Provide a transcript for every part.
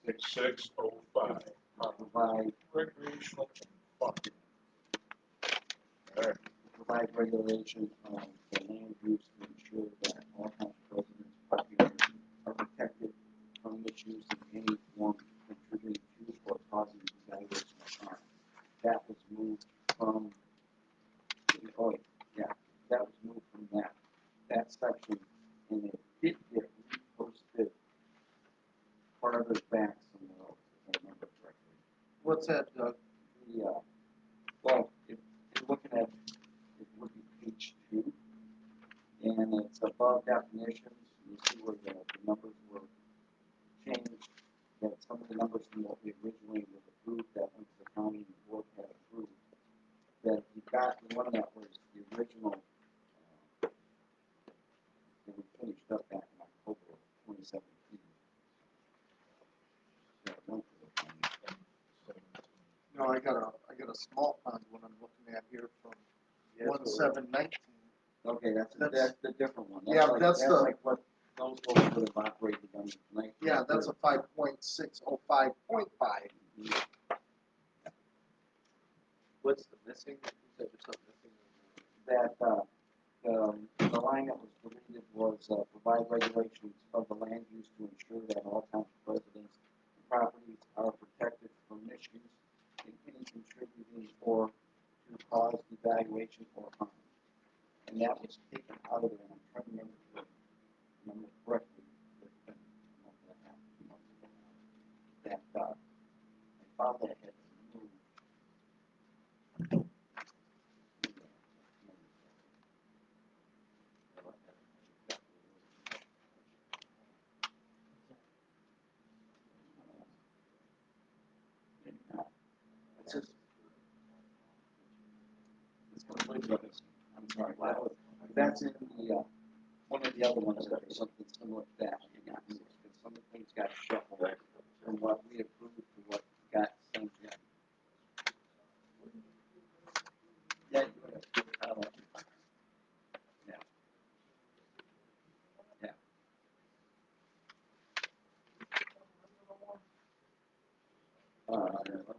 6605. Provide Recreational fund. All right. provide regulation of the land use to ensure that all township residents, property owners are protected from misuse in any form contributing to or causing devaluation of harm. That was moved from, that was moved from that section, and it did get reposted farther back somewhere else, if I remember correctly. What's that, Doug? Well, if you're looking at, it would be page 2, and it's above definitions. You see where the numbers were changed, that some of the numbers from what we originally was approved, that went to the county and the board had approved, that you got the one that was the original, that we finished up back in October of 2017. That went to the county. No, I got a small pond one I'm looking at here from Yes, 1719. Okay, that's the different one. Yeah, like, that's the- like what those folks would have operated on tonight. Yeah, that's a 5.605.5. What's the missing? You said there's something missing. That the line that was deleted was provide regulations of the land use to ensure that all township residents and properties are protected from misuse in any contributing or to cause devaluation or harm. And that was taken out of there. I'm trying to remember correctly. That I found that had moved. It's just, it's completely, I'm sorry, that's in the, one of the other ones that is something similar to that. Because some of the things got shuffled from what we approved to what got sent in. Yeah, you would have to do it. Yeah. Yeah.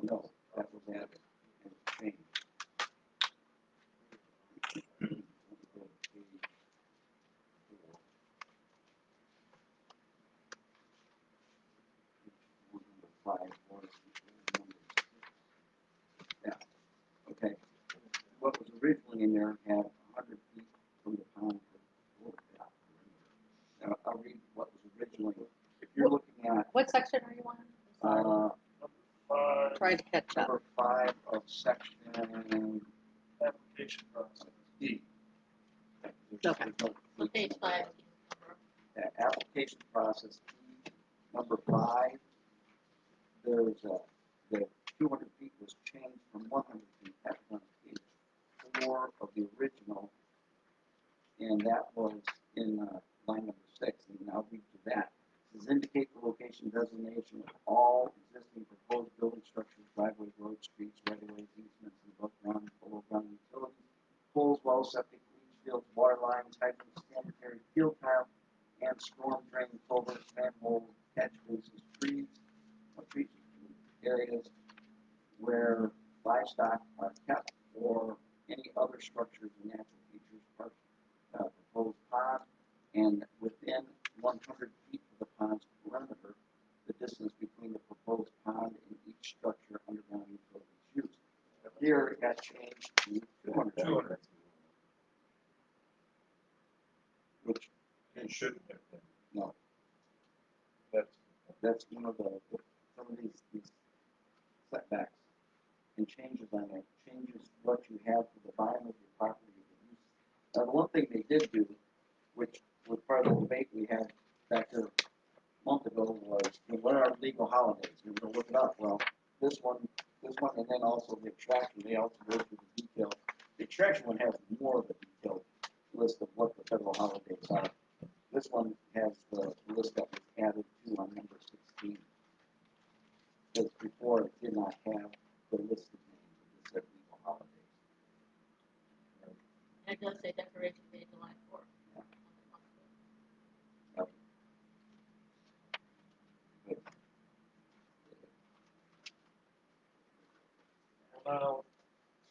No, that was added and changed. Yeah. Okay. What was originally in there had 100 feet from the pond to the now, I'll read what was originally. If you're looking at What section are you on? Trying to catch up. number 5 of section Application process. D. Okay. On page 5. Application process D, number 5. There's the 200 feet was changed from 100 feet. That's on page 4 of the original, and that was in line number 6. And I'll read to that. It says indicate the location designation of all existing proposed building structures, driveways, roads, streets, right-of-ways, easements, and above ground, below ground utilities, pools, wells, septic, leach fields, water lines, hydrants, sanitary field tile, and storm drain culverts, manholes, catch basins, trees, areas where livestock are kept, or any other structures and natural features, proposed pond, and within 100 feet of the pond's perimeter, the distance between the proposed pond and each structure underground utilities used. Here it got changed to 200. Which It shouldn't have been. no, That's that's one of some of these setbacks and changes on there, changes what you have for the volume of your property. Now, the one thing they did do, which was part of the debate we had back there a month ago, was what are legal holidays? We were going to look it up. Well, this one, and then also the extraction, they also go through the details. The extraction one has more of a detailed list of what the federal holidays are. This one has the list that was added to on number 16. Because before it did not have the list of names, it said legal holidays. And it does say Decoration Day, July 4th. Yep. Good.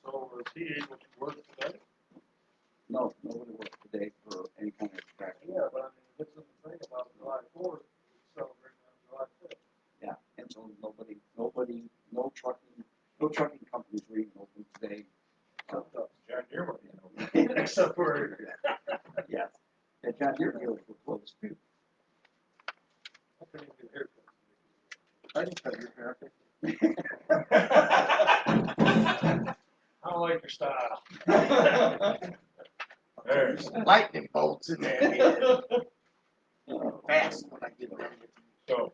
So is he able to work today? No, nobody worked today for any kind of extraction. Yeah, but I mean, this is the thing about July 4th, it's celebrating on July 5th. Yeah, and so nobody, no trucking companies were even open today. Except John Deere might be open. Except for, Yes, and John Deere dealers were closed too. I couldn't even get a I just got your hair. haircut. I don't like your style. There's. Lightning bolts in there. Fast when I get done. So,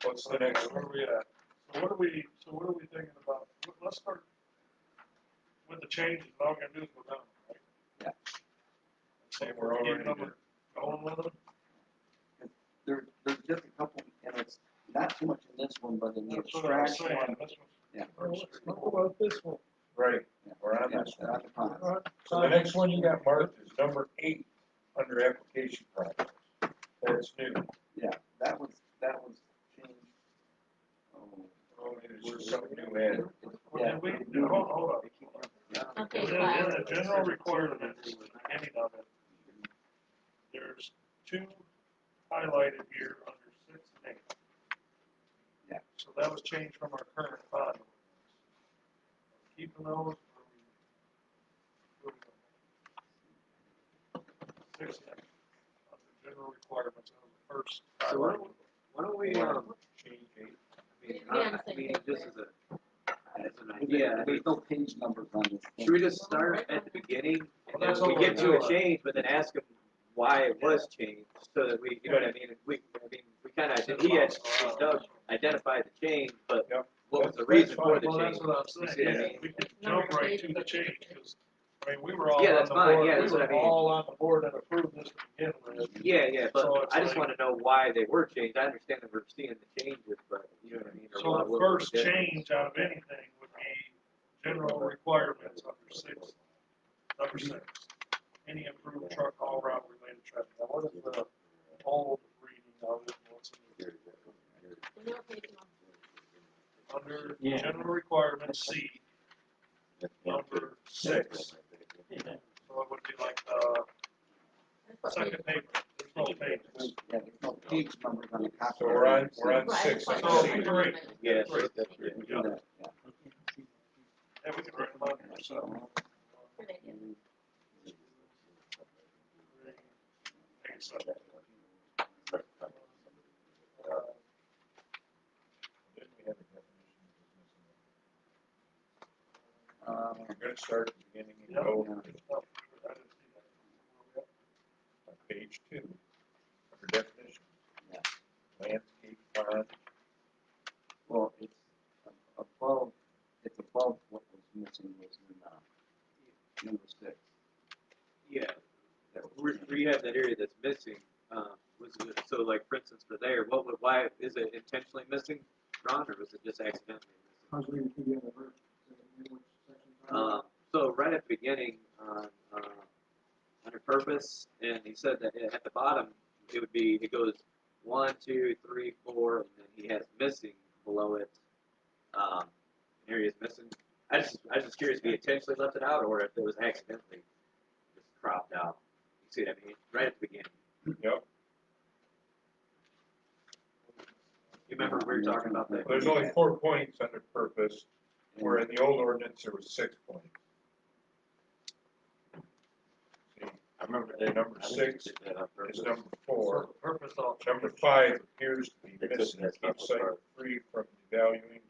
what's the next, where are we at? So what are we thinking about? Let's start with the changes, all we're gonna do is go down, right? Yeah. Say we're already going with them? There's just a couple, and it's not too much in this one, but in the That's what I was extraction saying, one. this Yeah. one's. What about this one? Right, Yeah, we're on yeah, this they're on the pond. one. So the next one you got marked is number 8 under application process. That's new. Yeah, that was changed. Oh, there's something new added. Yeah. Hold up. On page In 5. the general requirements, the beginning of it, there's 2 highlighted here under 6 and 8. Yeah. So that was changed from our current bond. Keeping those, or we 6 and 8, under general requirements, that was the first. So why don't we, Change 8. I mean, just as an idea, There's no page numbers on this thing. should we just start at the beginning, and Well, that's then we what get we're to a doing. change, but then ask him why it was changed, so that we, you know what I mean, we kinda, Doug identified the change, but Yep. what was the That's reason fine. for the Well, change? that's what I'm You saying, see what I yeah, mean? we could jump right to the change, because, I mean, we were all Yeah, on that's the fine, board, yeah, we that's what were I mean. all on the board and approved this to begin with. Yeah, So but it's I just like- wanna know why they were changed, I understand that we're seeing the changes, but, you know what I mean? or So what the was first difference. change out of anything would be general requirements under 6, number 6. Any approved truck haul route related traffic. Now, what is the old reading of it? What's it? The middle page one. Under general requirements C, number 6. So it would be like, That's what second paper, there's no pages. Yeah, there's no page numbers on the copy. So we're on Right, 6. that's So what C I'm three. saying. Yes. We do that, yeah. Yeah, we can write them on there, so. Good idea. Page 7. You're gonna start at the beginning and Yeah. go on page 2, under definition. Yeah. Landscape pond, Well, it's above what was missing was in, number 6. Yeah, we have that area that's missing, so like, for instance, for there, why, is it intentionally missing, Ron, or was it just accidentally missing? So right at the beginning, under purpose, and he said that at the bottom, it goes 1, 2, 3, 4, and then he has missing below it, areas missing. I was just curious if he intentionally left it out, or if it was accidentally just cropped out. You see what I mean? Right at the beginning. yep. You remember we were talking about that? There's only 4 points under purpose, where in the old ordinance there was 6 points. See, I remember the number 6 is number 4. Purpose of. Number 5 appears to be missing, keep site free from devaluing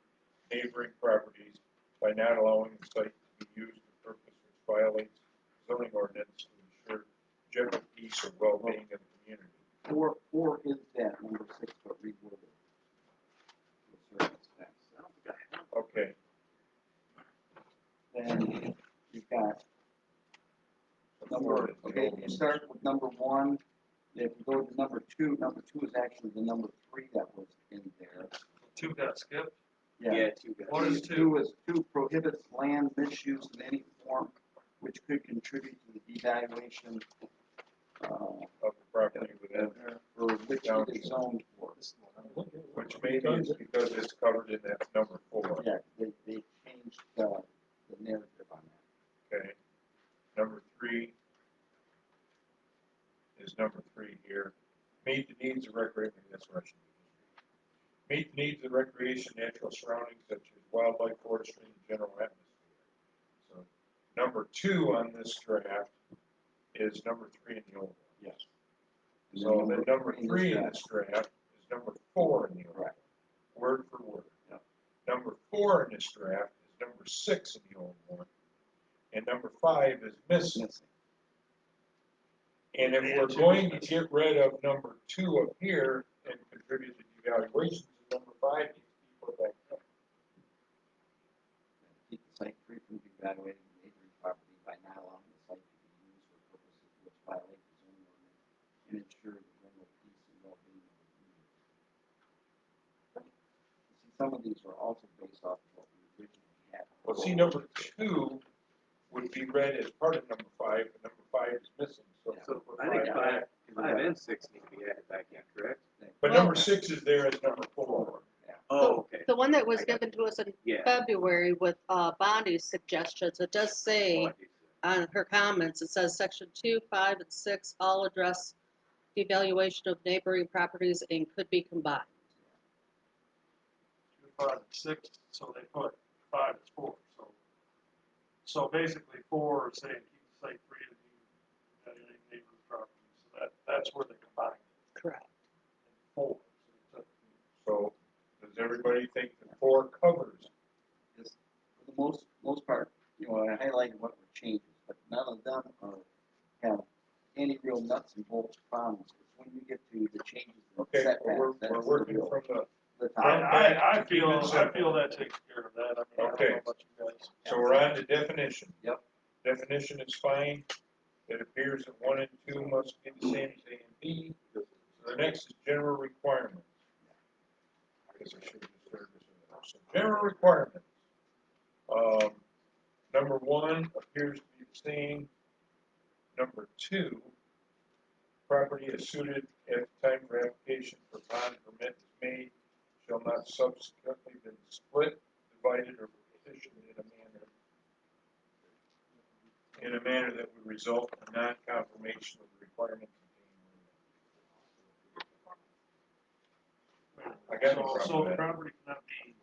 neighboring properties by not allowing the site to be used for purpose which violates zoning ordinance to ensure general peace or well-being of the community. 4 is that, number 6, but reworded. To a certain extent. Okay, Then you've got so 4 number, is the okay, old you one. start with number 1, if you go to number 2 is actually the number 3 that was in there. 2 got skipped. Yeah, 2 guys. What is 2? 2 is 2 prohibits land misuse in any form which could contribute to the devaluation, Of the property within, for which it is zoned for. which maybe is because it's covered in that number 4. Yeah, they changed, the narrative needs of recreation, that's what I should be. Meet the needs of recreation, natural surroundings such as wildlife, forestry, and general atmosphere. So, number 2 on this draft is number 3 in the old one. Yes. So then number 3 in this draft is number 4 in the old one. Correct. Word for word. Yep. Number 4 in this draft is number 6 in the old one. And number 5 is missing. Missing. And if we're going to get rid of number 2 up here and contribute to evaluations, number 5 needs to be put back up. Keep the site free from evaluating neighboring property by not allowing the site to be used for purposes which violate the zoning ordinance and ensure the general peace and well-being of the community. See, some of these are also based off of what we originally had. Well, see, number 2 would be read as part of number 5, and number 5 is missing, so. So put I think 5 five and 6 need to be added back in, correct? But number 6 is there as number 4. Oh, okay. The one that was given to us in Yeah. February with Bonnie's suggestions, it does say on her comments, it says section 2, 5, and 6 all address the evaluation of neighboring properties and could be combined. 2, 5, and 6, so they put 5 as 4, so basically 4 is saying keep the site free of any neighbor's property, so that's where they combine it. Correct. 4. So, does everybody think that 4 covers? This, for the most part, you know, I highlighted what were changes, but none of them have any real nuts and bolts problems. It's when you get to the changes in Okay, setbacks, we're that's working the from the, top. I feel that takes care of that, I mean, I don't Okay. know about you guys. so we're on to definition. Yep. Definition is fine. It appears that 1 and 2 must be the same as A and B. So the next is general requirements. I guess I should have just started this one. So general requirements. Number 1 appears to be the same. Number 2, property is suited at the time for application for bond permit is made, shall not subsequently been split, divided, or partitioned in a manner that would result in non-confirmation of the requirements contained. I got no problem So with that. property cannot be,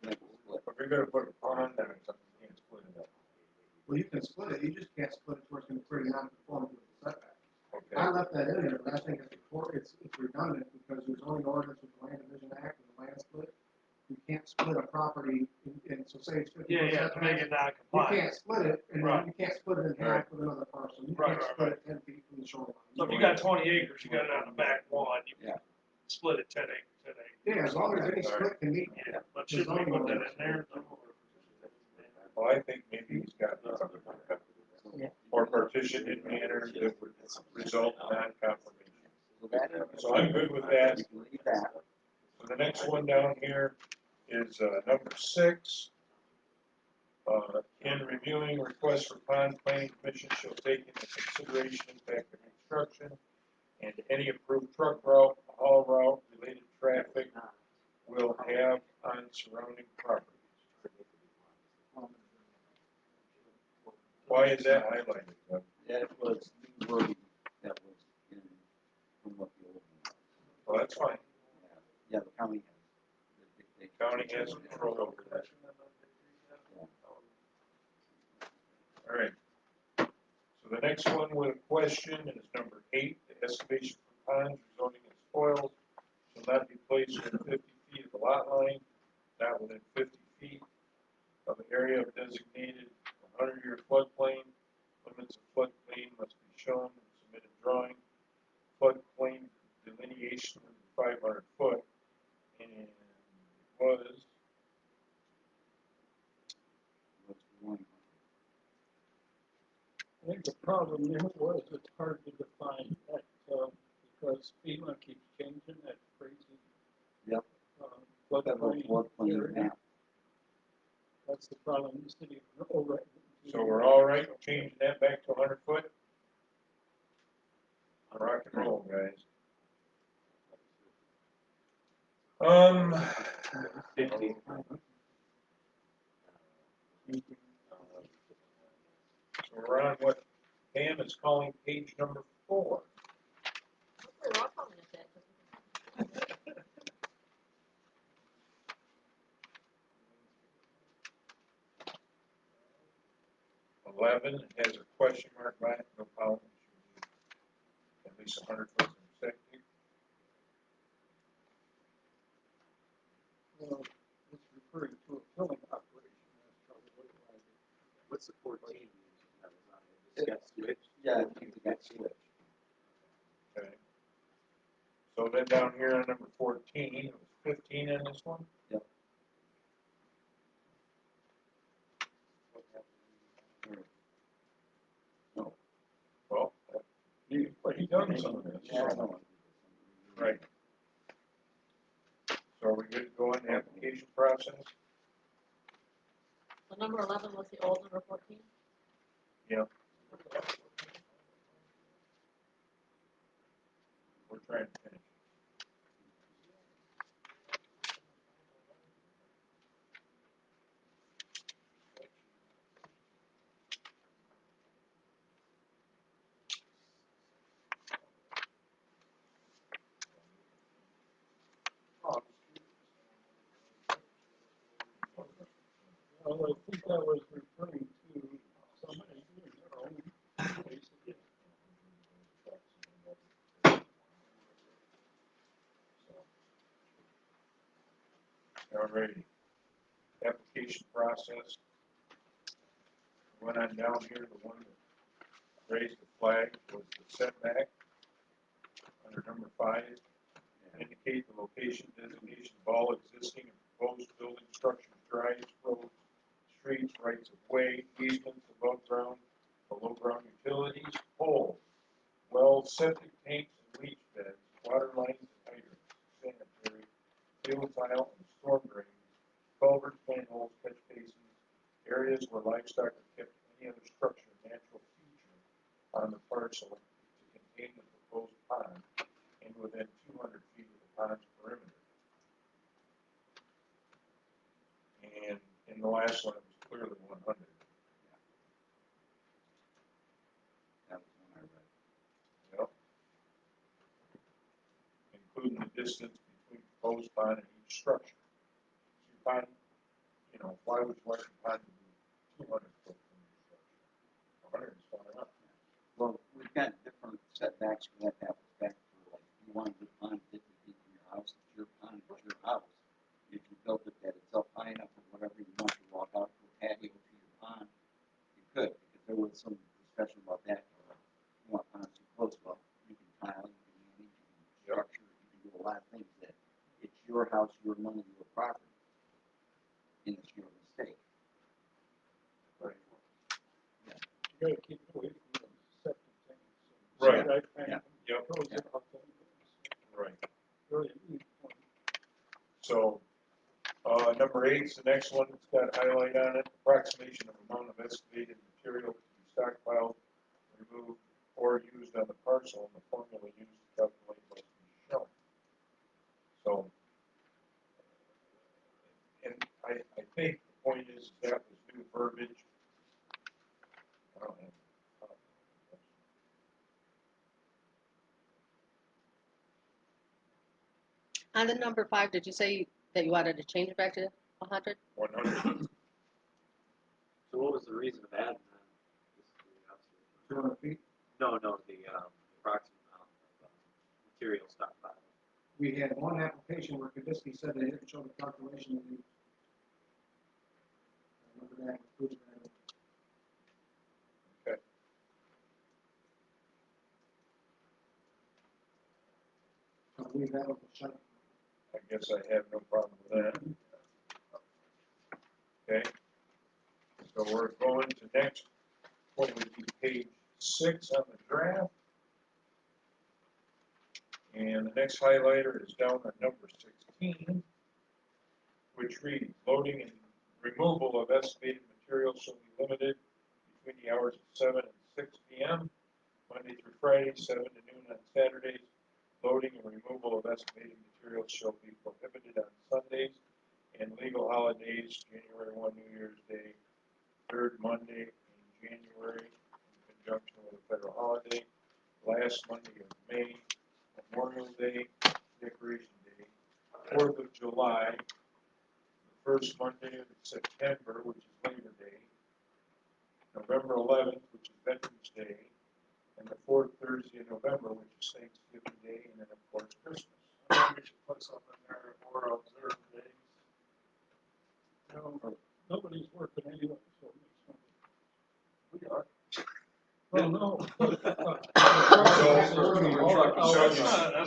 If you're gonna put a pond on it, something you can't split it up. Well, you can split it, you just can't split it where it's gonna create non-conformity with the setback. Okay. I left that in there, but I think it's redundant because there's only ordinance with the Land Division Act and the land split. You can't split a property, and so say it's 50 yeah, to make it You non-compliant. can't split it, and Right. you can't split it in half with another parcel. You Right, can't right, split right. it 10 feet from the shoreline. So if you got 20 acres, you got it on the back one, you Yeah. can split it 10 acres, 10 acres. Yeah, as long as any split can meet. Yeah, but should we put that in there? Well, I think maybe he's got something like that. Or partitioned in manner that would result in non-confirmation. So that, So I'm good with that. you can leave that. So the next one down here is number 6. In reviewing requests for pond planning commission shall take into consideration impact of construction and any approved truck route, haul route, related traffic will have on surrounding properties. Why is that highlighted? That was new wording that was in, from what the old one was. Well, that's fine. Yeah, the county has. The county has control over that. All right. So the next one with a question is number 8. The excavation for ponds resulting in spoils shall not be placed within 50 feet of the lot line, not within 50 feet of an area of designated 100-year floodplain. Limits of floodplain must be shown in submitted drawing. Floodplain delineation within 500 foot, and it was What's going on? I think the problem there was it's hard to define that, because FEMA keeps changing that crazy. Yep. Federal Floodplain floodplain area. map. That's the problem in the city of Overett. so we're all right changing that back to 100 foot. Rock and roll, guys. 50. So we're on what Pam is calling page number 4. Hopefully we're all calling it that, 'cause 11 has a question mark by it, no problem. At least 100 foot from septic. Well, it's referring to a filling operation, that's probably what it was. What's the 14 mean? That was on it. It just got switched. Yeah, I think it got switched. Okay. So then down here on number 14, it was 15 in this one? Yep. No. Well, he done some of this. Yeah, I know. Right. So are we good to go on the application process? So number 11 was the old number 14? Yeah. We're trying to finish. Well, I think I was referring to somebody doing their own, basically. Alrighty. Application process. Went on down here, the one that raised the flag was the setback. Under number 5, indicate the location designation of all existing and proposed building structures, drives, roads, streets, rights of way, easements, above ground, below ground utilities, poles, wells, septic tanks and leach beds, water lines and hydrants, sanitary, field tile and storm drains, culverts, manholes, catch basins, areas where livestock are kept, any other structure, natural feature on the parcel to contain the proposed pond and within 200 feet of the pond's perimeter. And in the last one, it was clearly 100. That was one I read. Yep. Including the distance between proposed pond and each structure. So your pond, you know, why would you want your pond to be 200 foot from your structure? 100 is far enough. Well, we've got different setbacks for that apples back for, like, if you want to pond 50 feet from your house, it's your pond, it's your house. If you built it that it's up high enough or whatever, you want to walk out to a patio to your pond, you could, because there was some discussion about that. You want ponds too close, well, you can tile, you can manage, you can structure, you can do a lot of things that it's your house, your money, your property. And it's your mistake. Right. You gotta keep it away from the septic tanks. and Right. septic tank Yep. goes Yeah. out there. Right. Really neat point. So, number 8 is the next one. It's got a highlight on it. Approximation of amount of excavated material to be stockpiled, removed, or used on the parcel, and the formula used to calculate must be shown. So, and I think the point is that was new verbiage. I don't have. On the number 5, did you say that you wanted to change it back to 100? 100. So what was the reason of adding that? Just curiosity. 200 feet. No, the approximate amount of material stockpile. We had one application where Kadisky said they didn't show the calculation of the. I remember that includes that. Okay. I believe that was shut. I guess I have no problem with that. Okay. So we're going to next, what would be page 6 on the draft. And the next highlighter is down on number 16, which reads, loading and removal of excavated materials shall be limited between the hours of 7 and 6 p.m., Monday through Friday, 7 to noon on Saturdays. Loading and removal of excavated materials shall be prohibited on Sundays and legal holidays, January 1, New Year's Day, 3rd Monday in January, in conjunction with a federal holiday, last Monday of May, Memorial Day, Decoration Day, 4th of July, the first Monday of September, which is Labor Day, November 11th, which is Veterans Day, and the fourth Thursday in November, which is Thanksgiving Day, and then of course Christmas. I think we should put something there for observed days. You know, nobody's working anyway, so it makes no difference. We are. Well, no. That's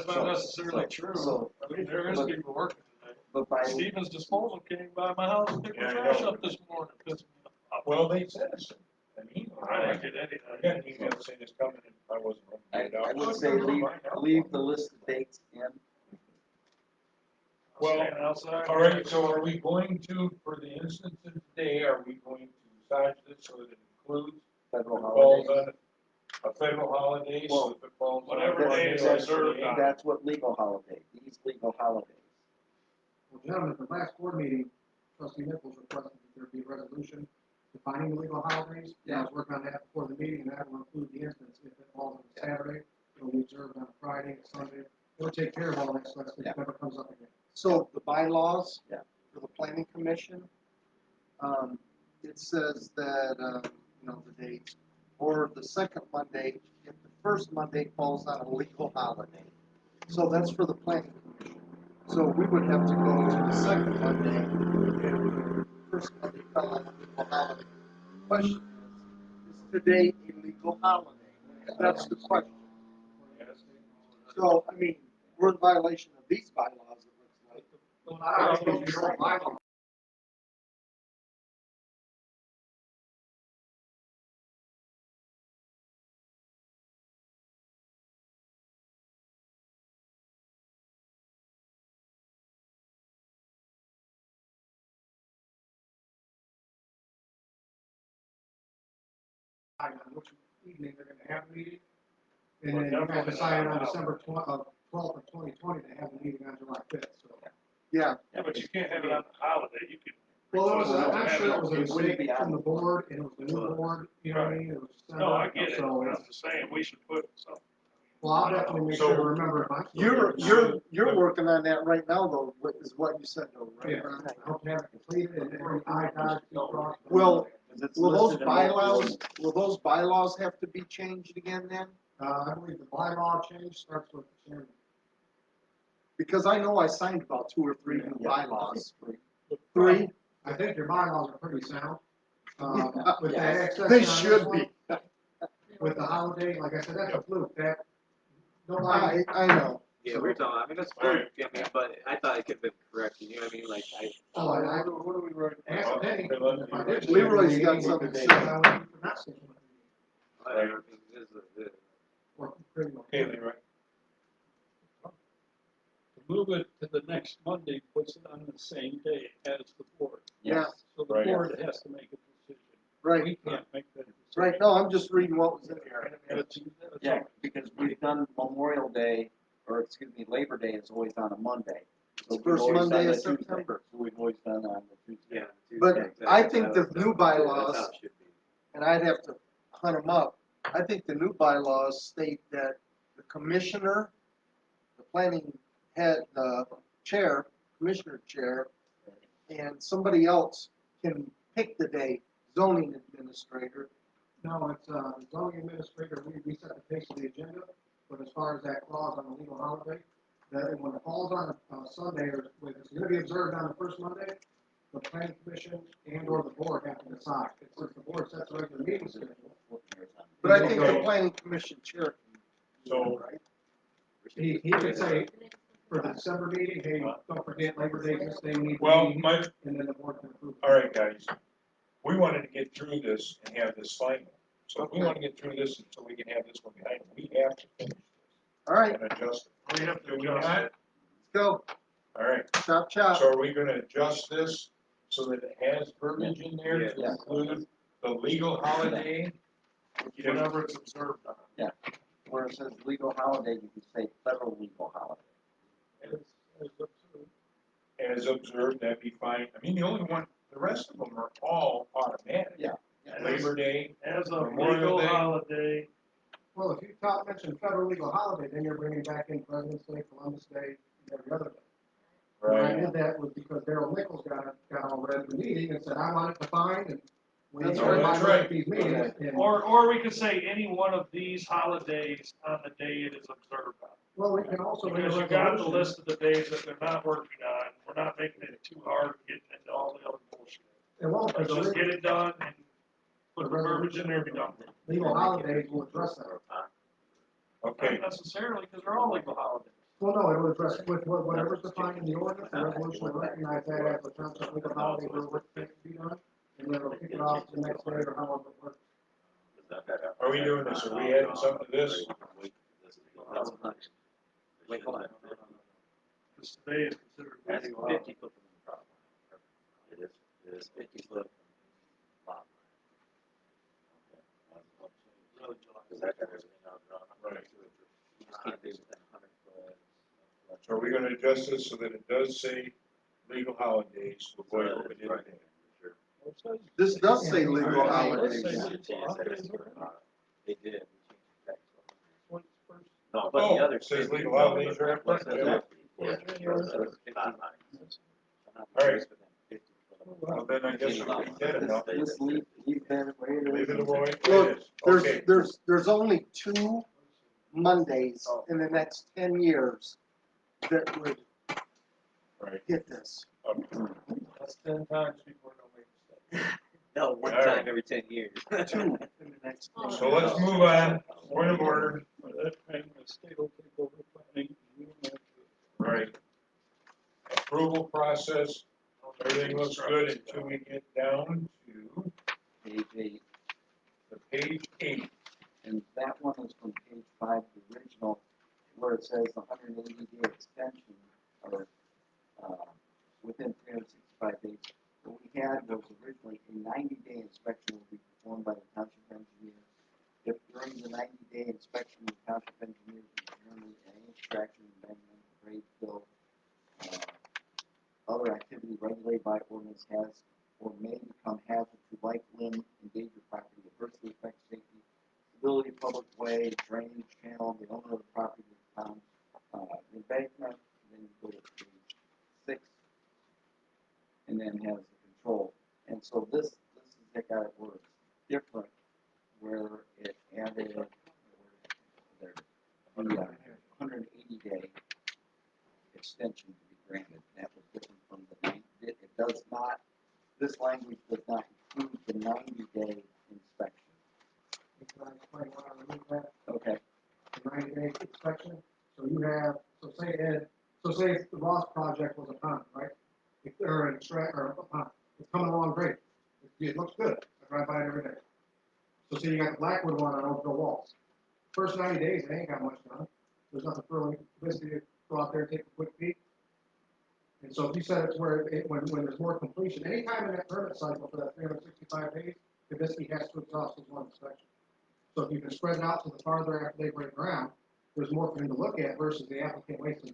not necessarily true. So- I mean, there is but- people working today. But by, Stevens Disposal came by my house and picked the Yeah, I trash know. up this morning. Pissed me off. Well, they sent us an email. I don't get any I of got an that. email saying it's coming, and I wasn't home to I, get it out. I would say leave the list of dates in. Well, Standing outside. All right, so are we going to, for the instance of today, are we going to massage this so that it includes, Federal it falls holidays. on a federal holiday, so if it falls on. Whatever a day is holiday, observed on. That's what legal holiday, these legal holidays. Well, gentlemen, at the last board meeting, trustee Nichols requested that there be a resolution defining the legal holidays. Yeah, I was working on that before the meeting, and that will include the instance if it falls on a Saturday, it'll be observed on a Friday, Sunday. We'll take care of all that, so that it never comes up again. So the bylaws Yeah. for the planning commission, it says that, the dates, or the second Monday, if the first Monday falls on a legal holiday. So that's for the planning commission. So we would have to go to the second Monday, if first Monday fell on a legal holiday. Question is today a legal holiday? That's the question. So, I mean, we're in violation of these bylaws, it looks like. Well, I don't know, your own bylaw. On which evening they're gonna have the meeting. And then you guys decided on December 12th of 2020 to have the meeting on July 5th, so. Yeah, Yeah, but you can't have it on the holiday. You can. Well, it was, Well, I'm sure it was a it wouldn't be mistake from on- the board, and it was the new board, you know what I mean? It was No, I get it. So, I'm just saying, we should put something. well, I'll definitely make sure to remember if I'm. you're working on that right now, though, is what you said, though, right? Yeah, I hope to have it completed and every I dot, T crossed. Well, It's will those listed in local bylaws have to be changed again then? I believe the bylaw change starts with the chairman. Because I know I signed about 2 or 3 new Yeah. bylaws. ordinance. 3? I think your bylaws are pretty sound. With Yeah. that excess. They on this should one, be. With the holiday, like I said, that's a fluke, that, nobody, I know. Yeah, we were talking, I mean, that's cool, I mean, but I thought it could have been corrected, you know what I mean, like, oh, I, What do we write? asked Penny, if I did. Leroy's got something to say. I would be for not scheduling a meeting. whatever, it is, Or pretty much. Okay, Leroy. To move it to the next Monday puts it on the same day as the board. Yeah, So the Right. board has to make a decision. right, We can't make that decision. right. No, I'm just reading what was in here. That's Yeah, because we've done Memorial Day, or excuse me, Labor Day is always on a Monday. So we've First always Monday done of the Tuesday. September. So we've always done on the Tuesday. yeah. But Tuesday, I exactly. think the That's new how bylaws- it should be. And I'd have to hunt them up. I think the new bylaws state that the commissioner, the planning head, the chair, commissioner chair, and somebody else can pick the day, zoning administrator. No, it's, zoning administrator, we set the pace of the agenda, but as far as that clause on the legal holiday, that when it falls on a Sunday, or when it's gonna be observed on the first Monday, the planning commission and or the board have to decide. It's since the board sets a regular meeting schedule. But I think the planning commission chair can. So- Right? He could say for the December meeting, hey, don't forget Labor Day, this day, we need to Well, meet, my, and then the board can approve. all right, guys, we wanted to get through this and have this final. So if we want to get through this so we can have this one behind, we have to finish All right, and adjust it. We have to Do we adjust not? it. go, All right, chop chop. so are we gonna adjust this so that it has verbiage in there to Yeah. include the legal holiday? Whatever it's observed on. Where it says legal holiday, you can say federal legal holiday. as observed. As observed, that'd be fine. I mean, the only one, the rest of them are all automatic. Yeah. Labor Day, As a Memorial legal Day. holiday, Well, if you mention federal legal holiday, then you're bringing back in President's Day, Columbus Day, and every other day. When I right? did that was because Darrell Nichols got all read the meeting and said, I want it defined, and When you That's start right. buying these meetings, and, Or we could say any one of these holidays on the day it is observed on. well, we can also. make a Because you got the resolution. list of the days that they're not working on, we're not making it too hard, getting into all the other bullshit. It won't, Let's because just get it done and put the verbiage in there, and be done. with it. legal holidays will address that. Okay, Not necessarily, because they're all legal holidays. Well, no, it will address with whatever's defined in the ordinance, the resolution will recognize that as a township legal holiday where work can be done, and then it'll kick it off the next day or however it works. are we doing this, are we adding something to this? Wait, hold on. Because today is considered. That's legal 50 foot from the property line. It is 50 foot from the lot line. Really July. Because that got everything out drawn. Right. You just can't be within 100 foot. So are we gonna adjust this so that it does say legal holidays to avoid what we did Right. today? Well, it says- This does say legal It does holidays. say legal holidays already. They did. We changed it back to 100. What's first? No, but Oh, the other it says 50 legal no, holidays the- are after? what says Yeah. 50? Yeah, January it says 50 first. lines. I'm not All right. within 50 foot. Well, then I guess we did enough. Just leave that way it is. Leave it the way it Look, is. Okay, there's only 2 Mondays in the next 10 years that would right. hit this. That's 10 times before they'll make mistakes. No, one All right. time every 10 years. 2 in the next 10 So let's move on, point of order, By that time, the state will take over planning, and we don't have to. right. Approval process, everything looks good until we get down to Page 8, the page 8. and that one is from page 5, the original, where it says 180-day extension, or, within 365 days. What we had was originally a 90-day inspection will be performed by the township engineer. If during the 90-day inspection, the township engineer determines any extraction, amendment, grade fill, other activity regulated by ordinance has or may become hazard to life, limb, endanger property, adversely affect safety, stability, of public way, drainage channel, the owner of the property will found, the embankment, then you go to page 6, and then has the control. And so this is how it works, different, where it added, there, the 180-day extension to be granted. That was different from the 90. It does not, this language does not include the 90-day inspection. Can I explain why I removed that? Okay. The 90-day inspection, so you have, say if the Ross project was a pond, right? If they're an extract, or a pond, it's coming along great, it looks good, I drive by it every day. So say you got the Blackwood one on Oakville Walls, first 90 days, it ain't got much done, there's nothing for basically to go out there and take a quick peek. And so if you said it's where, when there's more completion, anytime in that permit cycle for that 365 days, Kabisky has to exhaust his one inspection. So if you can spread it out to the farther after they break ground, there's more for him to look at versus the applicant wasting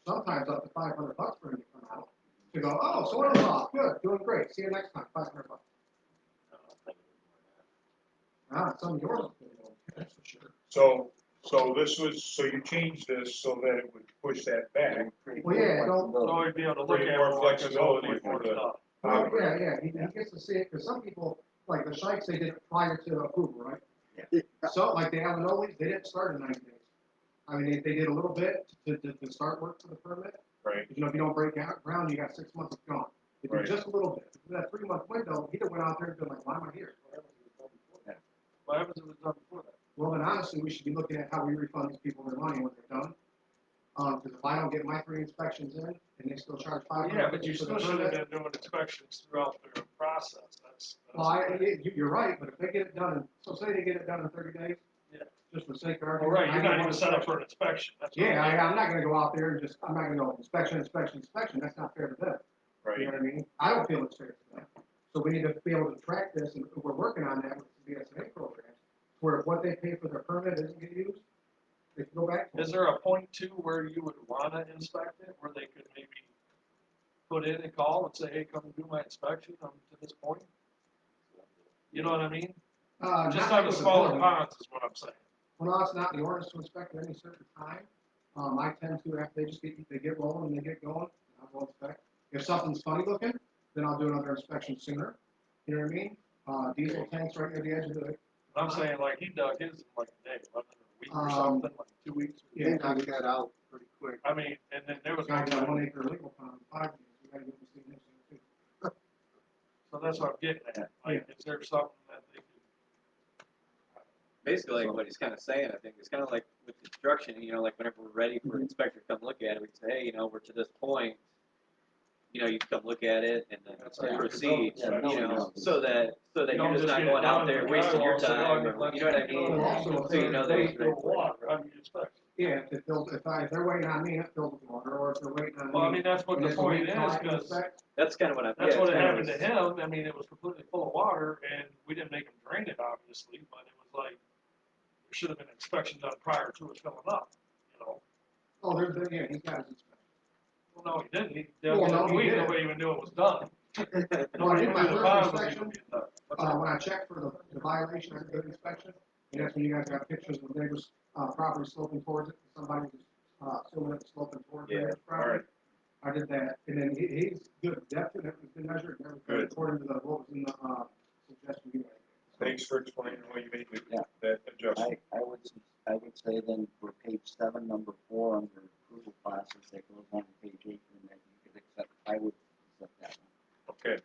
sometimes up to $500 for him to come out. To go, oh, soil's off, good, doing great, see you next time, $500. Some of yours, that's for sure. So this was, so you changed this so that it would push that back. Well, yeah, don't- So we'd be able to look Bring at more more flexibility flexibility for for the- stuff. Well, yeah, he gets to see it, because some people, like the Shikes, they did it prior to approval, right? So, like the Alanolis, they didn't start in 90 days. I mean, they did a little bit to start work for the permit. Right, You know, if you don't break out ground, you got 6 months of gone. If you Right. just a little bit, that 3-month window, he'd have went out there and been like, why am I here? What happens if it's done before that? Well, then honestly, we should be looking at how we refund these people their money when they're done. Because if I don't get my 3 inspections in, and they still charge $500. Yeah, but you for the still should have permit, been doing inspections throughout their process, that's. well, you're right, but if they get it done, so say they get it done in 30 days. Yeah. Just for the sake of Well, argument. right, I you're get not one even set up inspection. for an inspection, that's. what Yeah, I mean. I'm not gonna go out there and just, I'm not gonna go inspection, that's not fair to them, you right. know what I mean? I don't feel it's fair to them, so we need to be able to track this, and we're working on that with the BSNA program, where if what they pay for their permit isn't get used, they can go back to Is it. there a point too where you would wanna inspect it, where they could maybe put in a call and say, hey, come do my inspection, I'm to this point? You know what I mean? Just Not on the with smaller building. ponds is what I'm saying. Well, no, it's not the ordinance to inspect at any certain time. I tend to, after they get rolling and they get going, I'll go inspect. If something's funny looking, then I'll do another inspection sooner. You know what I mean? diesel tanks right near the edge of the, I'm saying like he dug his in like a day, wasn't it, a week or Um, something, like 2 weeks? Yeah, They knocked that out pretty quick. I mean, and then there was. guy got 1 acre legal pond, 5 years, we gotta give him a signature too. So that's what I'm getting at, like, is there something that they could? Basically, like what he's kind of saying, I think, it's kind of like with construction, you know, like whenever we're ready for an inspector to come look at it, we say, hey, you know, we're to this point, you know, you can come look at it and then That's how you proceed, Yeah, you know, no, so that You you're don't just not get going out done there with wasting your drywall, say, oh, time, need or, you know what I mean? Also, So you know they that. fill water, how do you expect? Yeah, if it fills, if they're waiting on me, it fills with water, or if they're waiting on me. Well, I mean, that's what and the it's a point week is, till I can 'cause inspect, That's kind of what I'm. that's yeah, what it's had kind of happened to him, I mean, it was completely full of water, and we didn't make him drain it, obviously, but it was like, there should have been inspection done prior to it filling up, you know? oh, yeah, he's got his inspection. Well, no, he didn't, he did Well, it no, in a he week, did. nobody even knew it was done. No, I did my Knew the first valve was inspection. even being done. When I checked for the violation, I did an inspection, and that's when you guys got pictures of neighbors, property sloping towards it, somebody was, assuming it was sloping towards the Yeah, neighbor's property. I did that, and then he's good depth, and everything's been measured, and everything Good. according to what was in the, suggestion you guys gave. Thanks for explaining why you made Yeah. that adjustment. I would say then for page 7, number 4, under approval process, that goes on to page 8, and that you could accept, I would accept that one. Okay.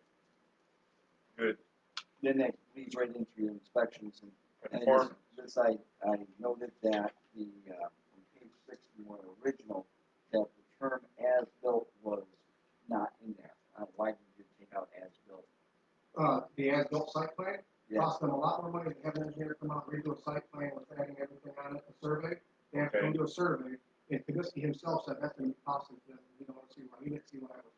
Good. Then that leads right into your inspections, and Conform, I noted that the, on page 6, the more original, that the term as-built was not in there. Why did you take out as-built? The as-built site plan, Yeah. cost them a lot more money to have an engineer come out and redo a site plan with adding everything on it, a survey. They have to Okay. go do a survey, and Kaminsky himself said that's gonna be costly to them, you don't wanna see why, he didn't see what I was doing.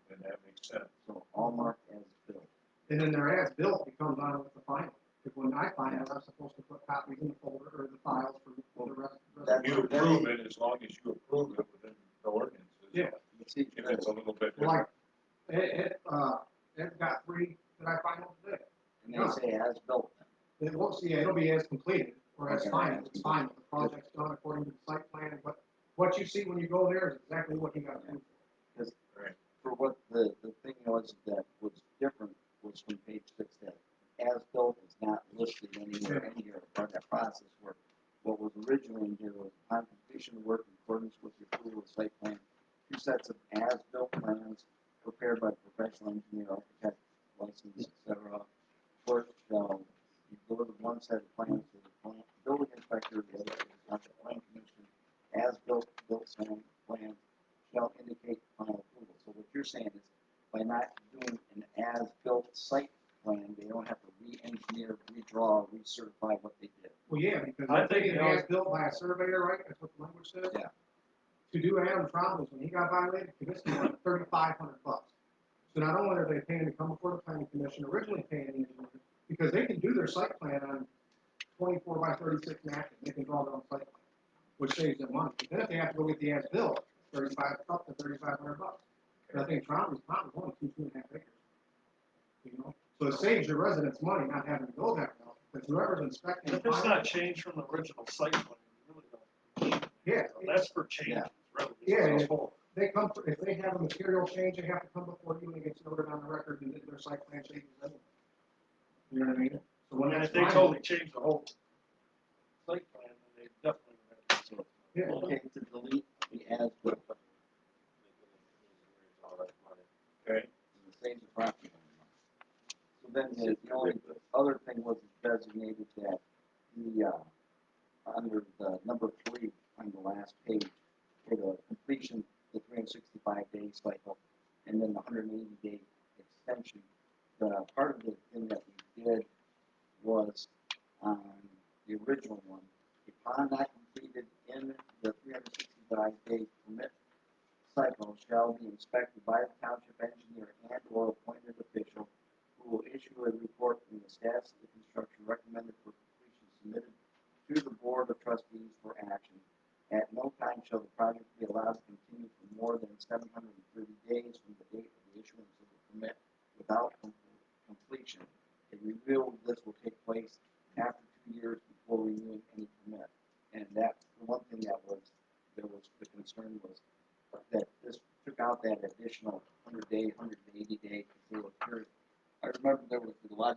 and that makes sense. So all marked as-built. And then their as-built becomes on with the final, because when I find out, I'm supposed to put copies in the folder, or the files for the rest. You approve it as long as you approve it within the ordinances. Yeah. You see, If it's a little bit Like, different. it got 3 that I finalized today. and they say as-built. It won't see, it'll be as completed, or as Okay. final, it's final, the project's done according to the site plan, but what you see when you go there is exactly what you got to do. For what the thing was that was different was from page 6, that as-built is not listed anywhere in here part of that process, where what was originally in here was upon completion of work in accordance with the approval of site plan, 2 sets of as-built plans prepared by professional engineer, architect, license, etc. First, you go to 1 set of plans to the building inspector, the other to the plan commission, as-built plan shall indicate final approval. So what you're saying is, by not doing an as-built site plan, they don't have to re-engineer, redraw, recertify what they did. Well, yeah, because I I think, think you it know- has built by a surveyor, right, that's what the language says? Yeah. To do Adam Trombley's, when he got violated, this was like $3,500. So not only are they paying to come before the planning commission, originally paying the engineer, because they can do their site plan on 24 by 36 napkins, they can draw their own site plan, which saves them money. But then if they have to go get the as-built, up to $3,500. And I think Trombley's only 2.5 acres. You know, so it saves your residents money not having to go that route, because whoever's inspecting. If it's not changed from the original site plan, you really don't. Yeah. That's for changes, really. Yeah, It's yeah. for- They come, if they have a material change, they have to come before you and it gets noted on the record and their site plan changes anyway. You know what I mean? So when And that's if they final, totally changed the whole site plan, then they definitely would have to. So, yeah, okay, to delete the as-built, Okay, and saves the property owner. So then the only other thing was designated that the, under the number 3 on the last page, for the completion, the 365-day cycle, and then the 180-day extension. The part of the thing that we did was on the original one, upon not completed in the 365-day permit cycle shall be inspected by the township engineer and or appointed official who will issue a report from the status of the construction recommended for completion submitted to the board of trustees for action. At no time shall the project be allowed to continue for more than 730 days from the date of the issuance of the permit without completion. A review of this will take place after 2 years before renewing any permit. And that's the one thing that was, the concern was that this took out that additional 100-day, 180-day, because they were curious. I remember there was a lot of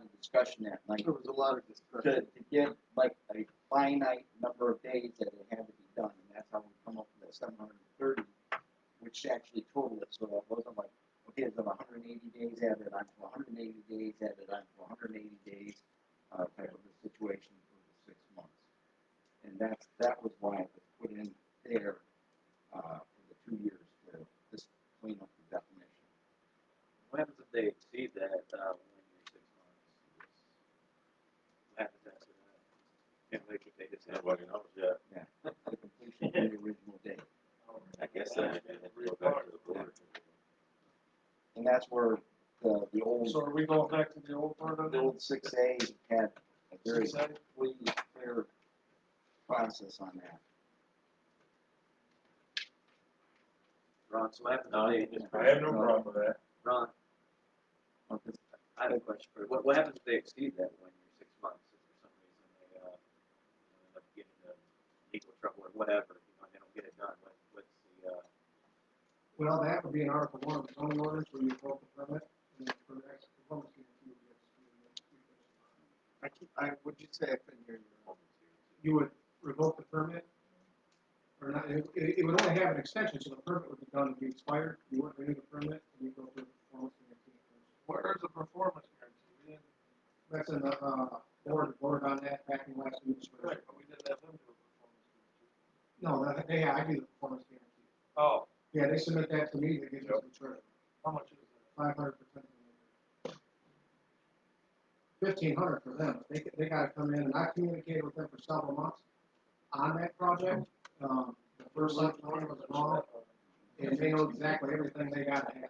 lot of to discretion. get like a finite number of days that it had to be done, and that's how we come up with that 730, which actually totaled it, so that wasn't like, okay, it's 180 days added on to 180 days added on to 180 days, type of a situation for the 6 months. And that was why it was put in there, for the 2 years to just clean up the definition. What happens if they exceed that, 1 year, 6 months? What happens after that? Can't wait till they just have. Nobody knows yet. Yeah, the completion of the original date. I guess that, go back to the board. And that's where the old, So are we going back to the old part of the it? old 6A had a very 6A? clear process on that. Ron, so what happens if they, I have no problem with that. Ron, Because I have a question for you. What happens if they exceed that 1 year, 6 months? If for some reason they, end up getting into legal trouble or whatever, they don't get it done, what's the, Well, that would be an Article 1 of the zoning ordinance where you vote the permit, and then for the next performance guarantee, What'd you say? I couldn't hear you. you would revoke the permit, or not, it would only have an extension, so the permit would be done to be expired, you wouldn't renew the permit, and you go through the performance guarantee. Where's the performance guarantee? We didn't, That's in the, board on that back in last week's. right, but we didn't have them do a performance guarantee. No, I do the performance guarantee. Oh, Yeah, they submit that to me, they give us the treasure, how much is it? 500%. 1,500 for them, they gotta come in, and I communicated with them for several months on that project. The first one was wrong, and they know exactly everything they gotta have.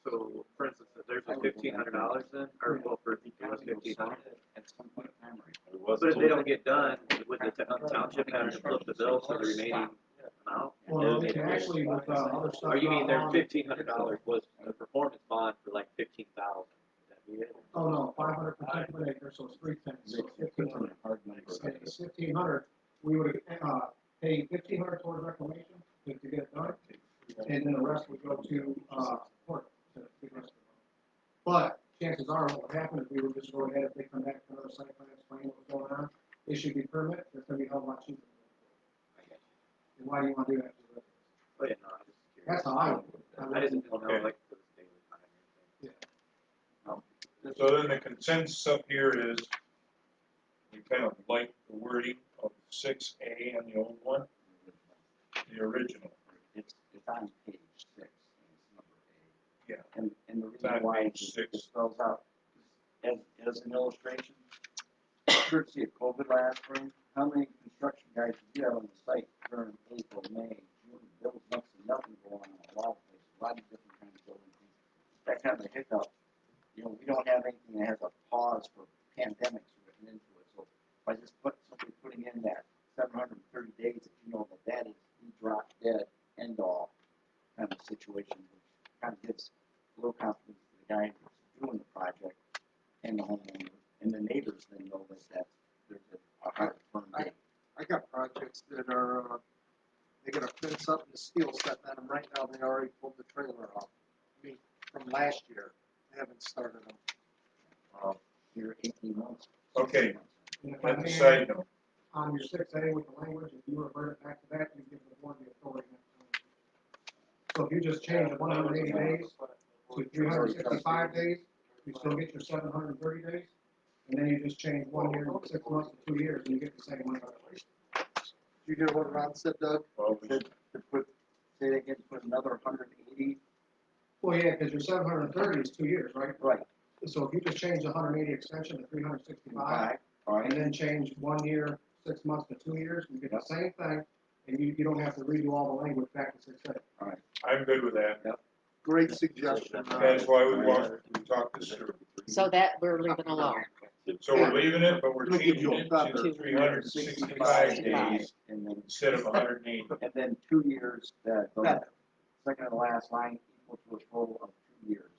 so, for instance, if there's a $1,500 then, or well, for, it was 1,500. At some point in time, right? It was But if they don't get done, would the township have to flip the bill for the remaining amount? Well, they can actually with, other stuff. Or you mean their on- $1,500 was a performance bond for like 15,000? Would that be it? Oh, no, 500% per acre, so it's 310, so it's 1,500. Hard number. It's 1,500, we would, pay 1,500 towards reclamation to get it done, and then the rest would go to, court, to the rest of it. But chances are, what would happen if we would just go ahead, if they come back to another site plan, explain what's going on, issue the permit, it's gonna be a hell of a lot cheaper. And why do you wanna do that? Oh, yeah, no, I'm just curious. That's how I would do it. I didn't know, Okay. like, for the daily time or anything. So then the consensus up here is, we kind of like the wording of 6A on the old one, the original. It's on page 6, and it's number 8. Yeah. And the It's reason on why page 6. it spells out, as an illustration, courtesy of COVID last spring, how many construction guys did you have on the site during April, May, June? There was next to nothing going on in a lot of places, a lot of different kinds of buildings. That kind of hiccup, we don't have anything that has a pause for pandemics written into it. So by just simply putting in that 730 days, that that is the drop dead end all kind of situation, which kind of gives a little confidence to the guy who's doing the project and the homeowner and the neighbors then know that there's a hard firm date. I got projects that are, they got a fence up and a steel set on them right now, they already pulled the trailer off. I mean, from last year, they haven't started them. Here, 18 months. Okay. 16 months. And if I That's a may, side note. on your 6A with the language, if you revert it back to that, you give the board the authority. So if you just change the 180 days to 365 days, you still get your 730 days, and then you just change 1 year, 6 months to 2 years, and you get the same money. You hear what Ron said, Doug? Well, we To put, say they get put another 180, Well, yeah, because your 730 is 2 years, right? right, So if you just change the 180 extension to 365, all and right, then change 1 year, 6 months to 2 years, you get the same thing, and you don't have to redo all the language back to 6A. I'm good with that. Great suggestion, Ron. That's why we talked this through. So that we're leaving alone. So we're leaving it, but we're It'll give changing you a it better to 365 days and then, instead of 180. and then 2 years, that, second to last line equal to a total of 2 years.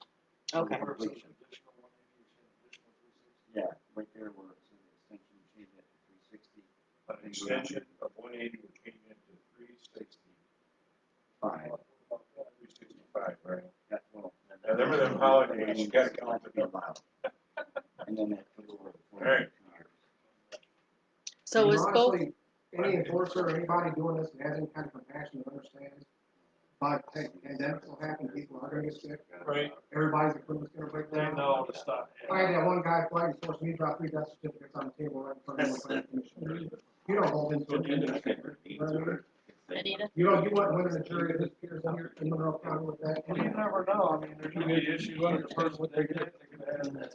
Okay. Or if it's an Completion. additional 180, it's an additional 360. Yeah, right there where it says extension, change it to 360. An extension of 180, we're changing it to 365, Fine. right? That, well, Now, remember them holidays, you gotta it's count not to be them. allowed. So And is both, honestly, any enforcer, or anybody doing this, that has any kind of compassion and understands, but, hey, pandemics will happen, people are gonna get sick, Right, everybody's equipment's gonna break they down. know to stop. I had that one guy flag, he forced me to drop 3 death certificates on the table right in front of the planning commission. You don't hold into it. You know what I mean? Anita? You know, you wouldn't win in a jury of his peers in here, in Monroe County with that. Well, you never know, I mean, there's gonna be issues with the person what they get, they could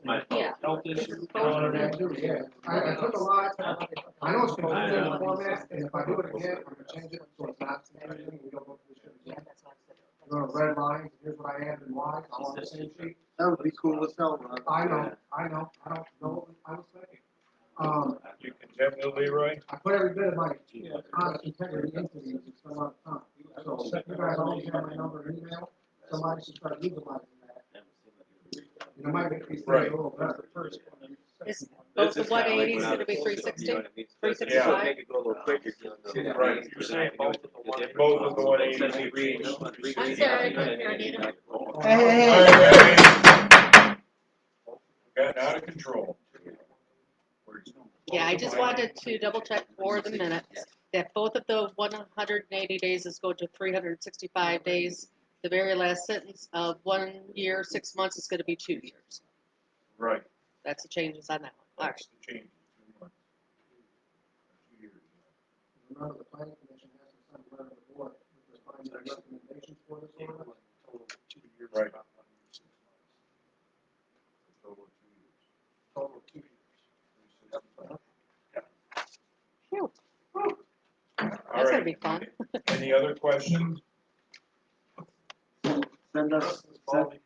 have yeah, health issues. You know what I mean? Yeah, I took a lot, I know it's confusing in the format, and if I do it again, I'm gonna change it, so it's not confusing, we don't go through this shit again. You know, red lines, here's what I added and why, all on the same sheet. That would be cool as hell, Ron. I know, I don't know what I was thinking. You can tell me, Leroy? I put every bit of my honest integrity into these, it's a lot of time. So you guys always have my number and email, somebody should start utilizing that. You know, might make these things a little better. is both the 180s gonna be 360? 365? Make it go a little quicker. Right. You're saying both of the one. Both of the 180s. I'm sorry, I couldn't hear Anita. All right, gotten out of control. Yeah, I just wanted to double check for the minutes that both of the 180 days is going to 365 days. The very last sentence of 1 year, 6 months is gonna be 2 years. Right. That's the changes on that one. All right. That's the change. 2 months. 2 years. Remember, the planning commission has to send a letter to the board with the findings and recommendations for this ordinance. Total of 2 years. Right. not 1 year, 6 months. Total of 2 years. Total of 2 years. Phew, All that's gonna right. be fun. Any other questions? Send us, Baldy.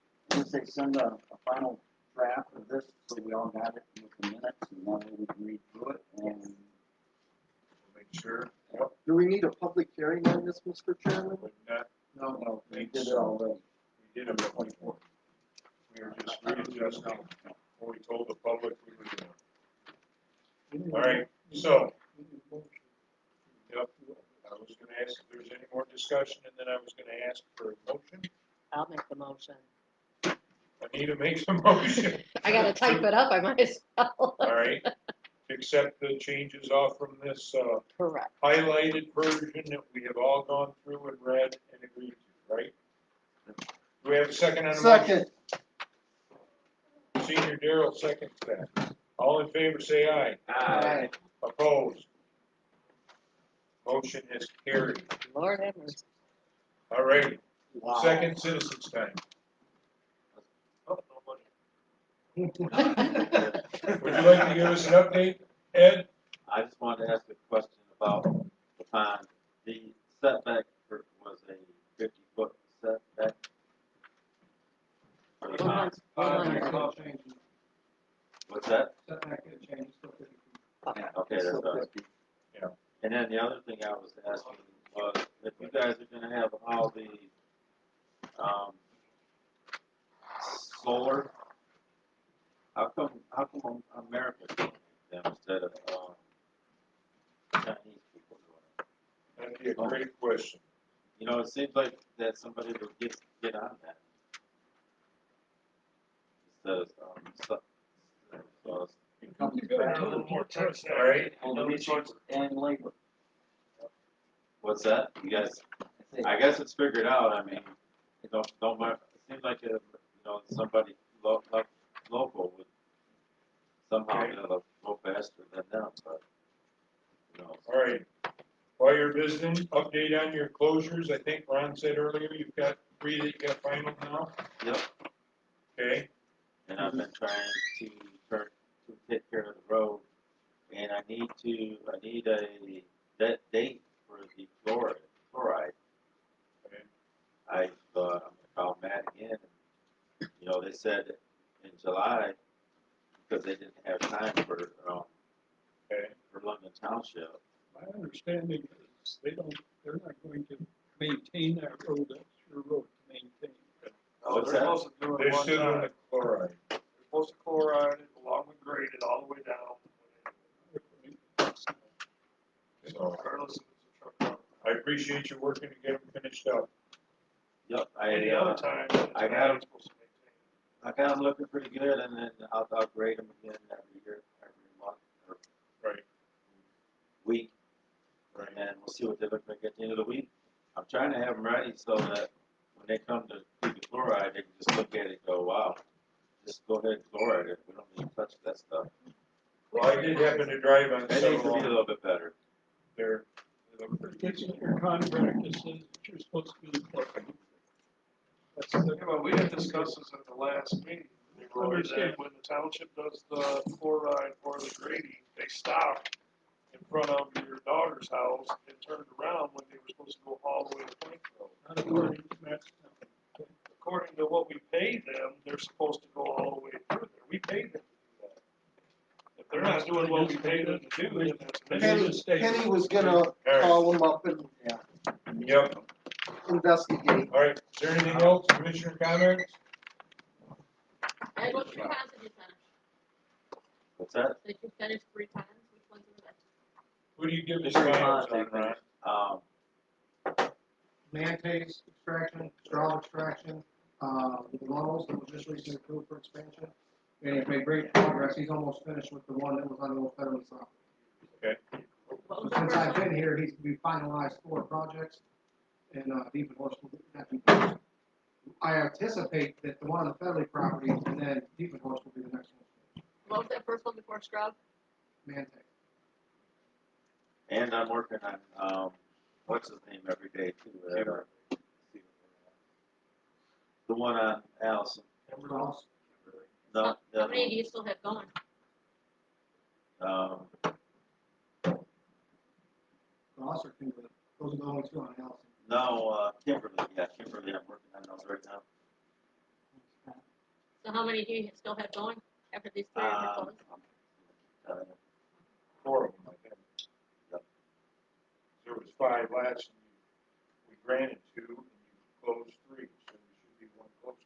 send a final draft of this, so we all got it with the minutes, and that way we can read through it, and Make sure. Do we need a public hearing on this, Mr. Chairman? Would not, no, we did it already. we did it before. We were just readjusting what we told the public we were doing. All right, so, yep, I was gonna ask if there's any more discussion, and then I was gonna ask for a motion. I'll make the motion. Anita makes a motion. I gotta type it up, I might as well. All right, to accept the changes off from this, Correct. highlighted version that we have all gone through and read and agreed to, right? Do we have a second on the motion? Second. Senior Darrell seconds that. All in favor, say aye. Aye. Opposed? Motion is carried. Lord have mercy. All righty, second citizens time. Oh, nobody. Would you like to give us an update, Ed? I just wanted to ask a question about the pond. The setback was a 50-foot setback. For the pond. Setback change, What's that? setback change, still 50 feet. Okay, that's all right. Yeah. And then the other thing I was asking was, if you guys are gonna have all the, solar, how come America doing them instead of, Chinese people doing it? That'd be a great question. You know, it seems like that somebody would get on that. Instead of, You gotta do a little more text. All right. And resources and labor. what's that? You guys, I guess it's figured out. I mean, don't mind. It seems like somebody local would somehow go faster than them, but All right. While you're visiting, update on your closures. I think Ron said earlier you've got 3 that you got final now. Yep. Okay. And I've been trying to take care of the road, and I need a date for the chloride. Okay. I'm gonna call Matt again. And, they said in July because they didn't have time for London Township. My understanding is they're not going to maintain that road, that's your road to maintain. What's They're that? supposed to do They're it one still doing time. the chloride. They're supposed to chloride it along with grade it all the way down. So Regardless if it's a truck route. I appreciate you working to get them finished up. Yep. Any other time, it's I got 'em. not supposed to maintain it. I got them looking pretty good, and then I'll grade them again every year, every month. Right. see what they look like at the end of the week. I'm trying to have them ready so that when they come to do the chloride, they can just look at it and go, wow, just go ahead and chloride it. We don't need to touch that stuff. Well, I did happen to drive on It needs to be a several little bit better. there. They look pretty It's in decent. your contract that says that you're supposed to be the clerk. That's the, Yeah, but we had discussed this at the last meeting. Roy, that Understand. when the township does the chloride or the grading, they stop in front of your daughter's house and turned around when they were supposed to go all the way to Plainfield. not according to Mass. According to what we paid them, they're supposed to go all the way through there. We paid them to do that. If they're not doing what we paid them to do, then that's. Penny was gonna call them up and Yep. investigate. All right, is there anything else, commissioner comments? And what 3 times did you finish? What's that? Did you finish 3 times? Which ones were they? Who do you give the Mr. signs Ponte. on, Ron? Manta's extraction, straw extraction, the Laurels that was just recently approved for expansion. And he's made great progress. He's almost finished with the one that was on the old federal side. Okay, What So was the since first I've one? been here, we finalized 4 projects, and Deep and Horse will not be first. I anticipate that the one on the federal property, and then Deep and Horse will be the next one. What was that first one before Scrub? Mantay. And I'm working on, what's his name every day too? The one on Allison. Ross, No, How many do you still have going? Ross or Kimberly? Those are the only 2 on Allison. no, Kimberly, yeah, Kimberly, I'm working on those right now. So how many do you still have going after these 3 are closed? I'm 4 of them, I think. Yep. There was 5 last, and we granted 2, and you closed 3, so there should be 1 closed.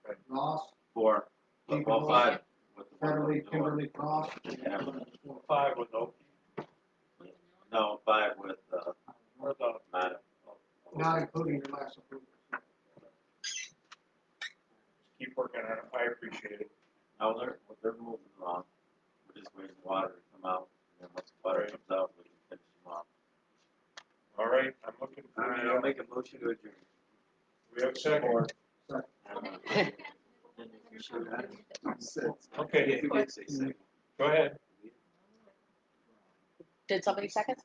Okay. Ross, 4, Deep well, and 5. With the one Federally, we're doing. Kimberly, Ross. Yeah. 5 with Oki, No, 5 with, or the, Madam. Not including your last approval. Keep working on it, I appreciate it. No, they're moving along. We're just waiting for water to come out, and then once the water comes out, we can finish them off. All right, I'm looking for All right, the, I'll make a motion to adjourn. we have a second. Okay, You did say second. go ahead. Did somebody second?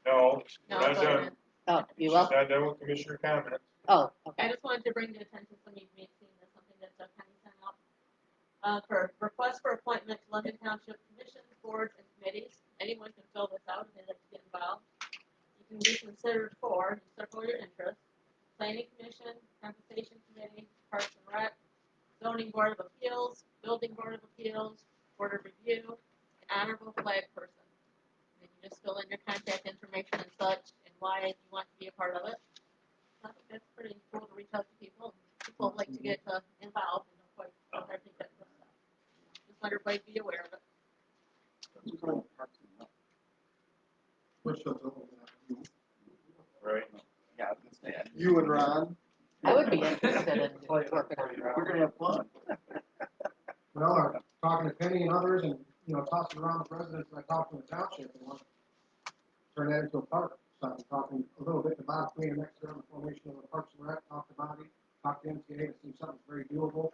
No, No, we're not go done. ahead. Oh, you She's will? not done with commissioner comments. Oh, I okay. just wanted to bring to attention some of you may have seen this, something that Doug County sent out. For request for appointment to London Township commissions, boards, and committees. Anyone can fill this out if they'd like to get involved. You can be considered for, you circle your interest, planning commission, compensation committee, parks and rec, zoning board of appeals, building board of appeals, board of review, and honorable flag person. And you just fill in your contact information and such, and why you want to be a part of it. I think that's pretty cool to reach out to people. People like to get involved and don't quite know how to think that stuff. Just let everybody be aware of it. Which one's over there? Right. Yeah, I was gonna say, You and Ron, I would be interested in working on it. we're gonna have fun. Well, I'm talking to Penny and others and, tossing around the residents, I talked to the township and want to turn that into a park. So I'm talking a little bit about being next year on the formation of the Parks and Rec, talked about it, talked to MTA, it seems something's very doable.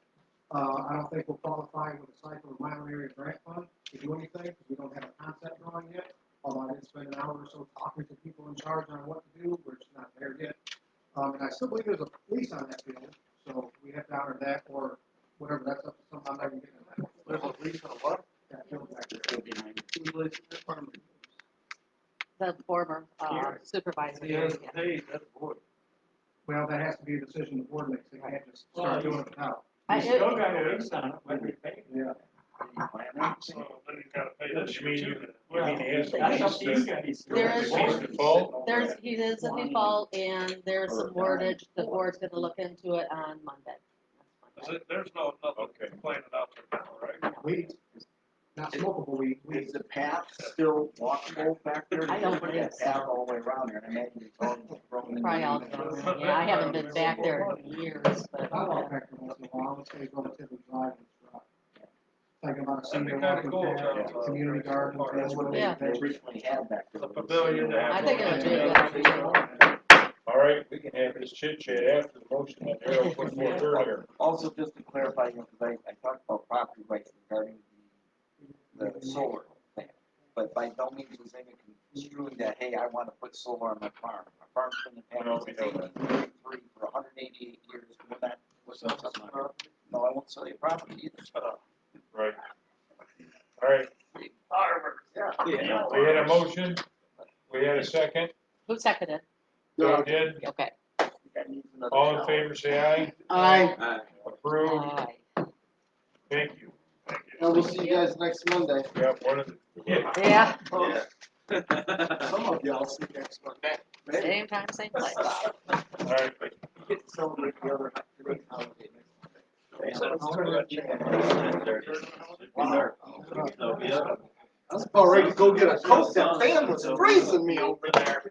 I don't think we'll qualify with a cycle of Milan area grant fund to do anything, because we don't have a concept drawing yet. Although I did spend an hour or so talking to people in charge on what to do, we're just not there yet. And I still believe there's a police on that field, so we have to honor that, or whatever, that's up to some, I'm not even getting that. there's a reason what? That field back there. Still behind. The former supervisor. He has paid, that's boy. Well, that has to be a decision the board makes, they can't just start doing it without. I- Still got a lease on it, like we paid. Yeah. So then he's gotta pay that You shit mean, too. you mean he has That's up to to lease you this? There is- Lease default? There's, he is in default, and there's some wordage, the board's gonna look into it on Monday. There's no, nothing Okay. complaining out there now, right? Weeds, not smokable weed, Is weeds. the path still walkable back there? I don't Put think that so. path all the way around there, and I imagine it's all broken. in Probably all the- done. Yeah, I haven't been back there in years, but. I walk back there once in a while, it stays relatively dry and it's dry. Like talking about a That'd be senior kinda walking cool, path, yeah. community garden. That's what they Yeah. originally had back there. The pavilion to have. I think it would be a good idea. All right, we can have this chit chat after the motion that Harold put forth earlier. Also, just to clarify, you know, because I talked about property rights regarding the solar thing. But by no means was anyone construing that, hey, I want to put solar on my farm. My farm's been in No, panels we since know that. 1833 for 188 years. We're not, what's up, no, I won't sell you property either. Right. All right, Yeah. we had a motion, we had a second, Who seconded? Joe did, Okay. all in favor, say aye. Aye. Approved, Aye. thank you. And we'll see you guys next Monday. Yeah, one of the, yeah, Yeah, Some of y'all see next Monday. same time, same place. all right. Get to celebrate the other great holiday next Wow. I was about ready to go get a coat. That fan was freezing me over there.